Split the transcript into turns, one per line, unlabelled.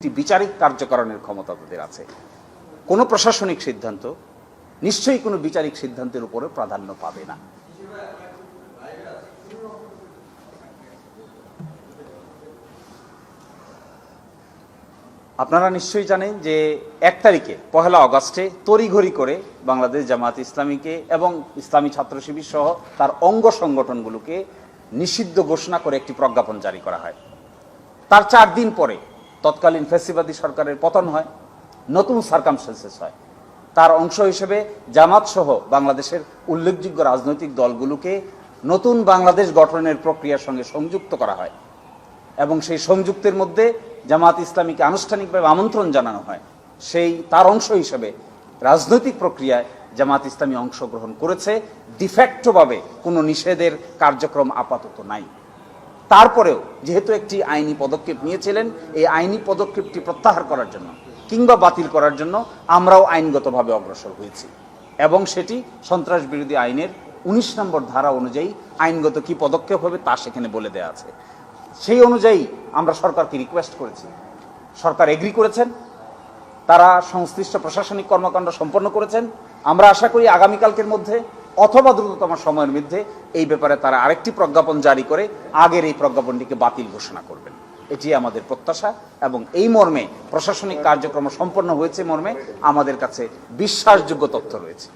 একটি বিচারিক কার্যকরণের ক্ষমতা তাদের আছে। কোনো প্রশাসনিক সিদ্ধান্ত নিশ্চয়ই কোনো বিচারিক সিদ্ধান্তের উপরে প্রাধান্য পাবে না। আপনারা নিশ্চয়ই জানেন যে 1 তারিখে 1 আগস্টে তড়িঘড়ি করে বাংলাদেশ জামায়াত ইসলামীকে এবং ইসলামী ছাত্র শিবির সহ তার অঙ্গ সংগঠনগুলোকে নিষিদ্ধ ঘোষণা করে একটি প্রজ্ঞাপন জারি করা হয়। তার 4 দিন পরে তৎকালীন ফ্যাসিবাদী সরকারের পতন হয়, নতুন সার্কামস্টেন্সেস হয়। তার অংশ হিসেবে জামাত সহ বাংলাদেশের উল্লেখযোগ্য রাজনৈতিক দলগুলোকে নতুন বাংলাদেশ গঠনের প্রক্রিয়ার সঙ্গে সংযুক্ত করা হয় এবং সেই সংযুক্তের মধ্যে জামাত ইসলামীকে আনুষ্ঠানিকভাবে আমন্ত্রণ জানানো হয়। তার অংশ হিসেবে রাজনৈতিক প্রক্রিয়ায় জামাত ইসলামী অংশগ্রহণ করেছে। ডিফ্যাক্টোভাবে কোনো নিষেধের কার্যক্রম আপাতত নাই। তারপরেও যেহেতু একটি আইনি পদক্ষেপ নিয়েছিলেন, এই আইনি পদক্ষেপটি প্রত্যাহার করার জন্য কিংবা বাতিল করার জন্য আমরাও আইনগতভাবে অগ্রসর হয়েছি এবং সেটি সন্ত্রাস বিরোধী আইনের 19 নম্বর ধারা অনুযায়ী আইনগত কি পদক্ষেপ হবে তা সেখানে বলে দেওয়া আছে। সেই অনুযায়ী আমরা সরকারকে রিকোয়েস্ট করেছি, সরকার এগ্রি করেছেন, তারা সংশ্লিষ্ট প্রশাসনিক কর্মকাণ্ড সম্পন্ন করেছেন। আমরা আশা করি আগামীকালকের মধ্যে অথবা দ্রুততম সময়ের মধ্যে এই ব্যাপারে তারা আরেকটি প্রজ্ঞাপন জারি করে আগের এই প্রজ্ঞাপনটিকে বাতিল ঘোষণা করবেন। এটি আমাদের প্রত্যাশা এবং এই মর্মে প্রশাসনিক কার্যক্রম সম্পন্ন হয়েছে মর্মে আমাদের কাছে বিশ্বাসযোগ্য তথ্য রয়েছে।